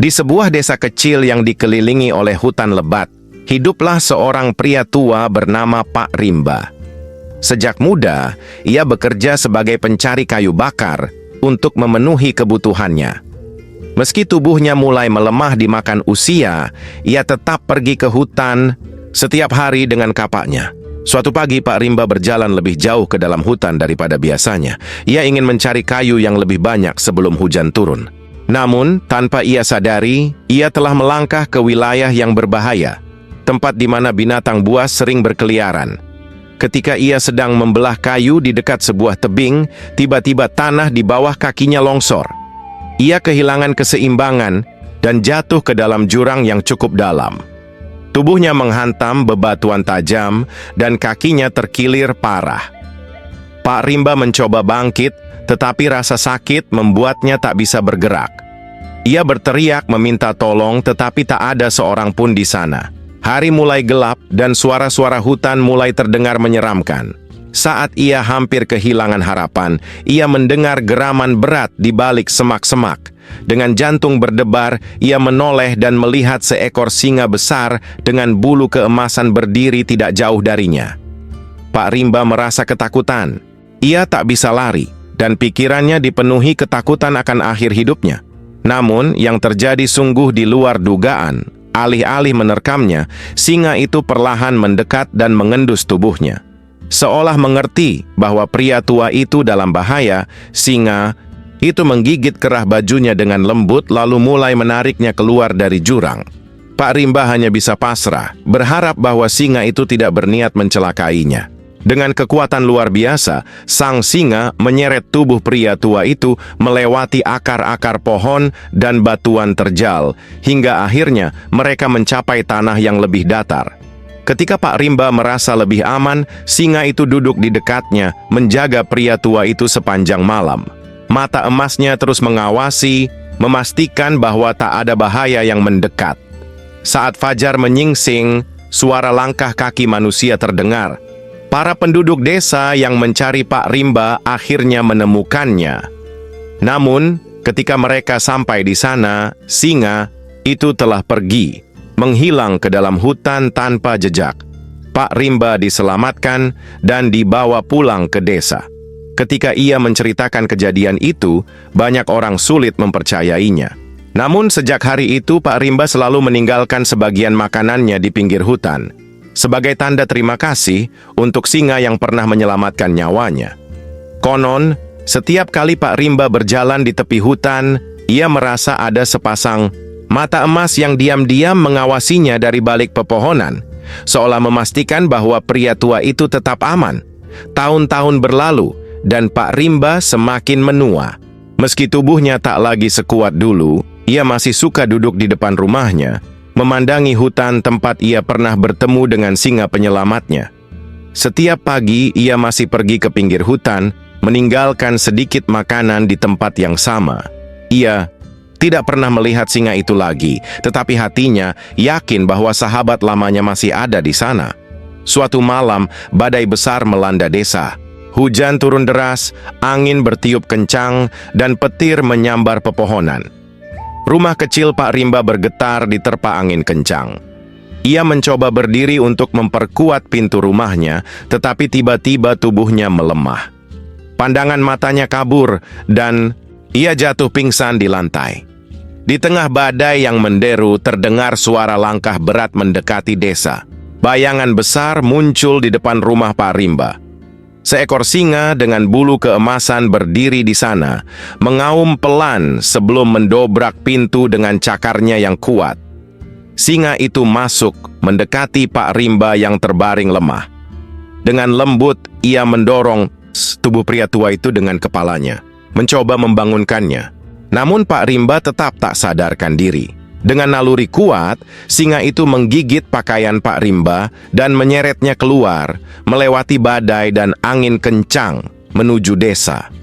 Di sebuah desa kecil yang dikelilingi oleh hutan lebat, hiduplah seorang pria tua bernama Pak Rimba. Sejak muda, ia bekerja sebagai pencari kayu bakar untuk memenuhi kebutuhannya. Meski tubuhnya mulai melemah dimakan usia, ia tetap pergi ke hutan setiap hari dengan kapaknya. Suatu pagi Pak Rimba berjalan lebih jauh ke dalam hutan daripada biasanya. Ia ingin mencari kayu yang lebih banyak sebelum hujan turun. Namun, tanpa ia sadari, ia telah melangkah ke wilayah yang berbahaya, tempat di mana binatang buas sering berkeliaran. Ketika ia sedang membelah kayu di dekat sebuah tebing, tiba-tiba tanah di bawah kakinya longsor. Ia kehilangan keseimbangan dan jatuh ke dalam jurang yang cukup dalam. Tubuhnya menghantam bebatuan tajam dan kakinya terkilir parah. Pak Rimba mencoba bangkit, tetapi rasa sakit membuatnya tak bisa bergerak. Ia berteriak meminta tolong, tetapi tak ada seorang pun di sana. Hari mulai gelap dan suara-suara hutan mulai terdengar menyeramkan. Saat ia hampir kehilangan harapan, ia mendengar geraman berat di balik semak-semak. Dengan jantung berdebar, ia menoleh dan melihat seekor singa besar dengan bulu keemasan berdiri tidak jauh darinya. Pak Rimba merasa ketakutan. Ia tak bisa lari, dan pikirannya dipenuhi ketakutan akan akhir hidupnya. Namun, yang terjadi sungguh di luar dugaan. Alih-alih menerkamnya, singa itu perlahan mendekat dan mengendus tubuhnya. Seolah mengerti bahwa pria tua itu dalam bahaya, singa itu menggigit kerah bajunya dengan lembut lalu mulai menariknya keluar dari jurang. Pak Rimba hanya bisa pasrah, berharap bahwa singa itu tidak berniat mencelakainya. Dengan kekuatan luar biasa, sang singa menyeret tubuh pria tua itu melewati akar-akar pohon dan batuan terjal, hingga akhirnya mereka mencapai tanah yang lebih datar. Ketika Pak Rimba merasa lebih aman, singa itu duduk di dekatnya, menjaga pria tua itu sepanjang malam. Mata emasnya terus mengawasi, memastikan bahwa tak ada bahaya yang mendekat. Saat fajar menyingsing, suara langkah kaki manusia terdengar. Para penduduk desa yang mencari Pak Rimba akhirnya menemukannya. Namun, ketika mereka sampai di sana, singa itu telah pergi, menghilang ke dalam hutan tanpa jejak. Pak Rimba diselamatkan dan dibawa pulang ke desa. Ketika ia menceritakan kejadian itu, banyak orang sulit mempercayainya. Namun sejak hari itu Pak Rimba selalu meninggalkan sebagian makanannya di pinggir hutan, sebagai tanda terima kasih untuk singa yang pernah menyelamatkan nyawanya. Konon, setiap kali Pak Rimba berjalan di tepi hutan, ia merasa ada sepasang mata emas yang diam-diam mengawasinya dari balik pepohonan, seolah memastikan bahwa pria tua itu tetap aman. Tahun-tahun berlalu, dan Pak Rimba semakin menua. Meski tubuhnya tak lagi sekuat dulu, ia masih suka duduk di depan rumahnya, memandangi hutan tempat ia pernah bertemu dengan singa penyelamatnya. Setiap pagi, ia masih pergi ke pinggir hutan, meninggalkan sedikit makanan di tempat yang sama. Ia tidak pernah melihat singa itu lagi, tetapi hatinya yakin bahwa sahabat lamanya masih ada di sana. Suatu malam, badai besar melanda desa. Hujan turun deras, angin bertiup kencang, dan petir menyambar pepohonan. Rumah kecil Pak Rimba bergetar diterpa angin kencang. Ia mencoba berdiri untuk memperkuat pintu rumahnya, tetapi tiba-tiba tubuhnya melemah. Pandangan matanya kabur, dan ia jatuh pingsan di lantai. Di tengah badai yang menderu, terdengar suara langkah berat mendekati desa. Bayangan besar muncul di depan rumah Pak Rimba. Seekor singa dengan bulu keemasan berdiri di sana, mengaum pelan sebelum mendobrak pintu dengan cakarnya yang kuat. Singa itu masuk, mendekati Pak Rimba yang terbaring lemah. Dengan lembut, ia mendorong tubuh pria tua itu dengan kepalanya, mencoba membangunkannya. Namun Pak Rimba tetap tak sadarkan diri. Dengan naluri kuat, singa itu menggigit pakaian Pak Rimba dan menyeretnya keluar, melewati badai dan angin kencang menuju desa.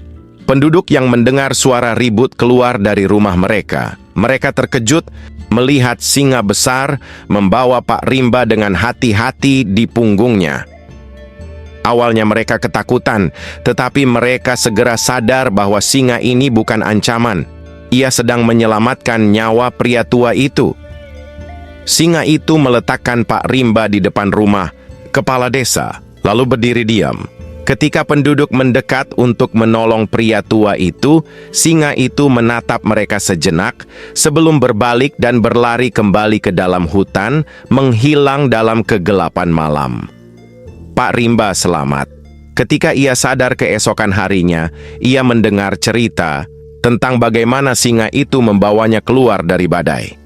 Penduduk yang mendengar suara ribut keluar dari rumah mereka. Mereka terkejut melihat singa besar membawa Pak Rimba dengan hati-hati di punggungnya. Awalnya mereka ketakutan, tetapi mereka segera sadar bahwa singa ini bukan ancaman. ia sedang menyelamatkan nyawa pria tua itu. Singa itu meletakkan Pak Rimba di depan rumah kepala desa, lalu berdiri diam. Ketika penduduk mendekat untuk menolong pria tua itu, singa itu menatap mereka sejenak sebelum berbalik dan berlari kembali ke dalam hutan, menghilang dalam kegelapan malam. Pak Rimba selamat. Ketika ia sadar keesokan harinya, ia mendengar cerita tentang bagaimana singa itu membawanya keluar dari badai.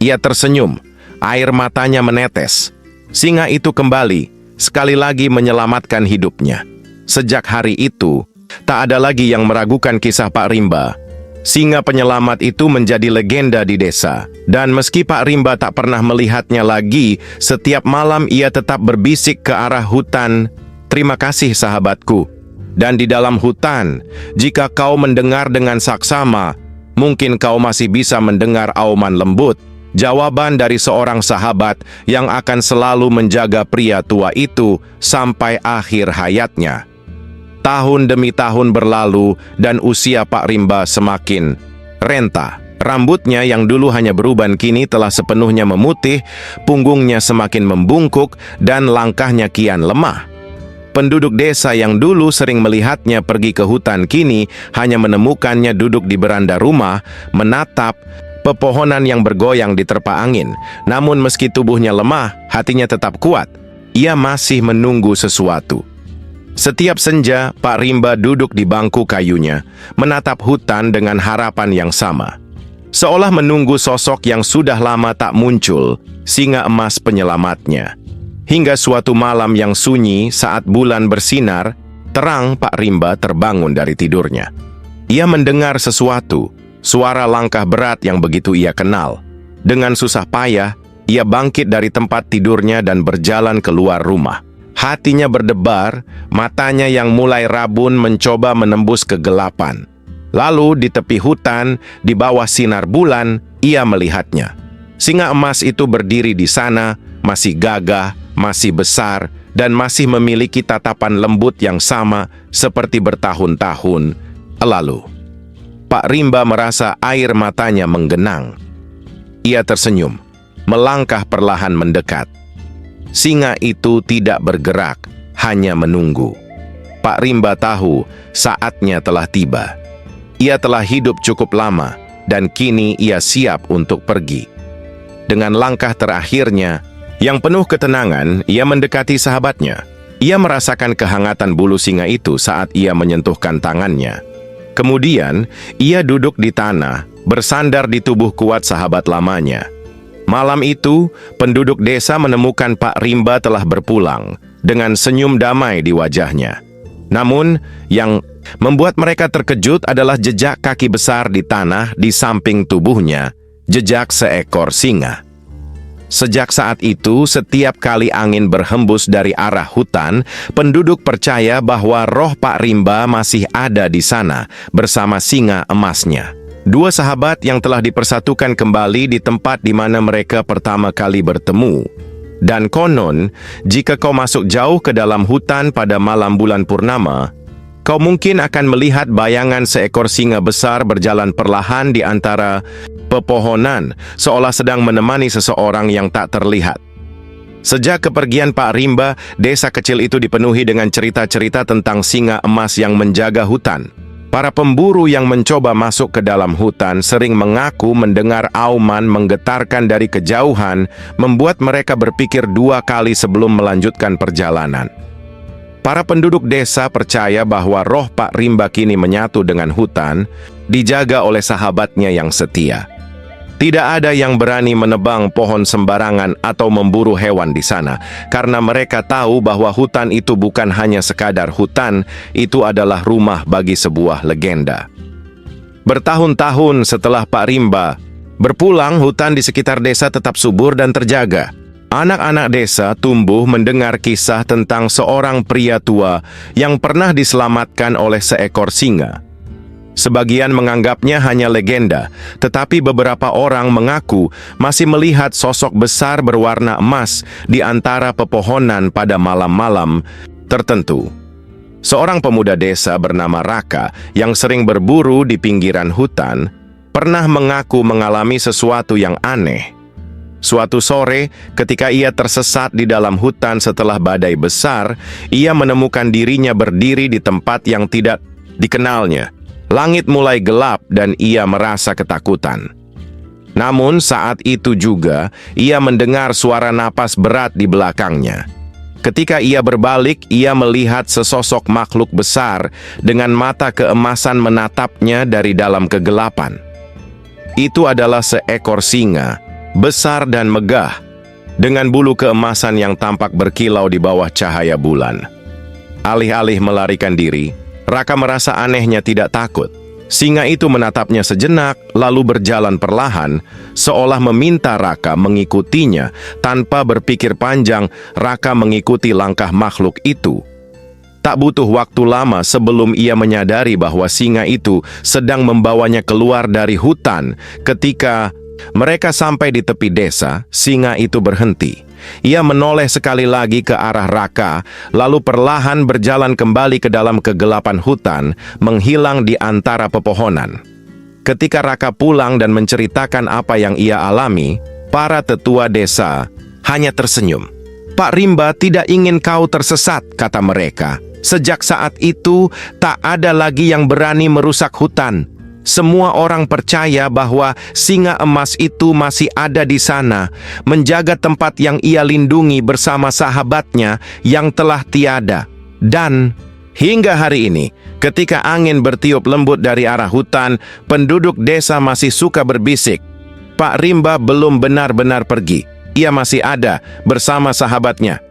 Ia tersenyum, air matanya menetes. Singa itu kembali, sekali lagi menyelamatkan hidupnya. Sejak hari itu, tak ada lagi yang meragukan kisah Pak Rimba. Singa penyelamat itu menjadi legenda di desa. Dan meski Pak Rimba tak pernah melihatnya lagi, setiap malam ia tetap berbisik ke arah hutan, "Terima kasih sahabatku." Dan di dalam hutan, jika kau mendengar dengan saksama, mungkin kau masih bisa mendengar auman lembut. Jawaban dari seorang sahabat yang akan selalu menjaga pria tua itu sampai akhir hayatnya. Tahun demi tahun berlalu dan usia Pak Rimba semakin renta. Rambutnya yang dulu hanya beruban kini telah sepenuhnya memutih, punggungnya semakin membungkuk dan langkahnya kian lemah. Penduduk desa yang dulu sering melihatnya pergi ke hutan kini hanya menemukannya duduk di beranda rumah, menatap pepohonan yang bergoyang di terpa angin. Namun meski tubuhnya lemah, hatinya tetap kuat. Ia masih menunggu sesuatu. Setiap senja, Pak Rimba duduk di bangku kayunya, menatap hutan dengan harapan yang sama. Seolah menunggu sosok yang sudah lama tak muncul, singa emas penyelamatnya. Hingga suatu malam yang sunyi saat bulan bersinar, terang Pak Rimba terbangun dari tidurnya. Ia mendengar sesuatu, suara langkah berat yang begitu ia kenal. Dengan susah payah, ia bangkit dari tempat tidurnya dan berjalan keluar rumah. Hatinya berdebar, matanya yang mulai rabun mencoba menembus kegelapan. Lalu di tepi hutan, di bawah sinar bulan, ia melihatnya. Singa emas itu berdiri di sana, masih gagah, masih besar, dan masih memiliki tatapan lembut yang sama seperti bertahun-tahun lalu. Pak Rimba merasa air matanya menggenang. Ia tersenyum, melangkah perlahan mendekat. Singa itu tidak bergerak, hanya menunggu. Pak Rimba tahu saatnya telah tiba. Ia telah hidup cukup lama, dan kini ia siap untuk pergi. Dengan langkah terakhirnya, yang penuh ketenangan, ia mendekati sahabatnya. Ia merasakan kehangatan bulu singa itu saat ia menyentuhkan tangannya. Kemudian, ia duduk di tanah, bersandar di tubuh kuat sahabat lamanya. Malam itu, penduduk desa menemukan Pak Rimba telah berpulang, dengan senyum damai di wajahnya. Namun, yang membuat mereka terkejut adalah jejak kaki besar di tanah di samping tubuhnya, jejak seekor singa. Sejak saat itu, setiap kali angin berhembus dari arah hutan, penduduk percaya bahwa roh Pak Rimba masih ada di sana bersama singa emasnya. Dua sahabat yang telah dipersatukan kembali di tempat di mana mereka pertama kali bertemu. Dan konon, jika kau masuk jauh ke dalam hutan pada malam bulan purnama, kau mungkin akan melihat bayangan seekor singa besar berjalan perlahan di antara pepohonan, seolah sedang menemani seseorang yang tak terlihat. Sejak kepergian Pak Rimba, desa kecil itu dipenuhi dengan cerita-cerita tentang singa emas yang menjaga hutan. Para pemburu yang mencoba masuk ke dalam hutan sering mengaku mendengar auman menggetarkan dari kejauhan, membuat mereka berpikir dua kali sebelum melanjutkan perjalanan. Para penduduk desa percaya bahwa roh Pak Rimba kini menyatu dengan hutan, dijaga oleh sahabatnya yang setia. Tidak ada yang berani menebang pohon sembarangan atau memburu hewan di sana, karena mereka tahu bahwa hutan itu bukan hanya sekadar hutan, itu adalah rumah bagi sebuah legenda. Bertahun-tahun setelah Pak Rimba berpulang, hutan di sekitar desa tetap subur dan terjaga. Anak-anak desa tumbuh mendengar kisah tentang seorang pria tua yang pernah diselamatkan oleh seekor singa. Sebagian menganggapnya hanya legenda, tetapi beberapa orang mengaku masih melihat sosok besar berwarna emas di antara pepohonan pada malam-malam tertentu. Seorang pemuda desa bernama Raka yang sering berburu di pinggiran hutan pernah mengaku mengalami sesuatu yang aneh. Suatu sore, ketika ia tersesat di dalam hutan setelah badai besar, ia menemukan dirinya berdiri di tempat yang tidak dikenalnya. Langit mulai gelap dan ia merasa ketakutan. Namun saat itu juga, ia mendengar suara napas berat di belakangnya. Ketika ia berbalik, ia melihat sesosok makhluk besar dengan mata keemasan menatapnya dari dalam kegelapan. Itu adalah seekor singa, besar dan megah, dengan bulu keemasan yang tampak berkilau di bawah cahaya bulan. Alih-alih melarikan diri, Raka merasa anehnya tidak takut. Singa itu menatapnya sejenak, lalu berjalan perlahan, seolah meminta Raka mengikutinya. Tanpa berpikir panjang, Raka mengikuti langkah makhluk itu. Tak butuh waktu lama sebelum ia menyadari bahwa singa itu sedang membawanya keluar dari hutan. Ketika mereka sampai di tepi desa, singa itu berhenti. Ia menoleh sekali lagi ke arah Raka, lalu perlahan berjalan kembali ke dalam kegelapan hutan, menghilang di antara pepohonan. Ketika Raka pulang dan menceritakan apa yang ia alami, para tetua desa hanya tersenyum. "Pak Rimba tidak ingin kau tersesat," kata mereka. "Sejak saat itu, tak ada lagi yang berani merusak hutan. Semua orang percaya bahwa singa emas itu masih ada di sana, menjaga tempat yang ia lindungi bersama sahabatnya yang telah tiada. Dan hingga hari ini, ketika angin bertiup lembut dari arah hutan, penduduk desa masih suka berbisik, Pak Rimba belum benar-benar pergi. Ia masih ada bersama sahabatnya."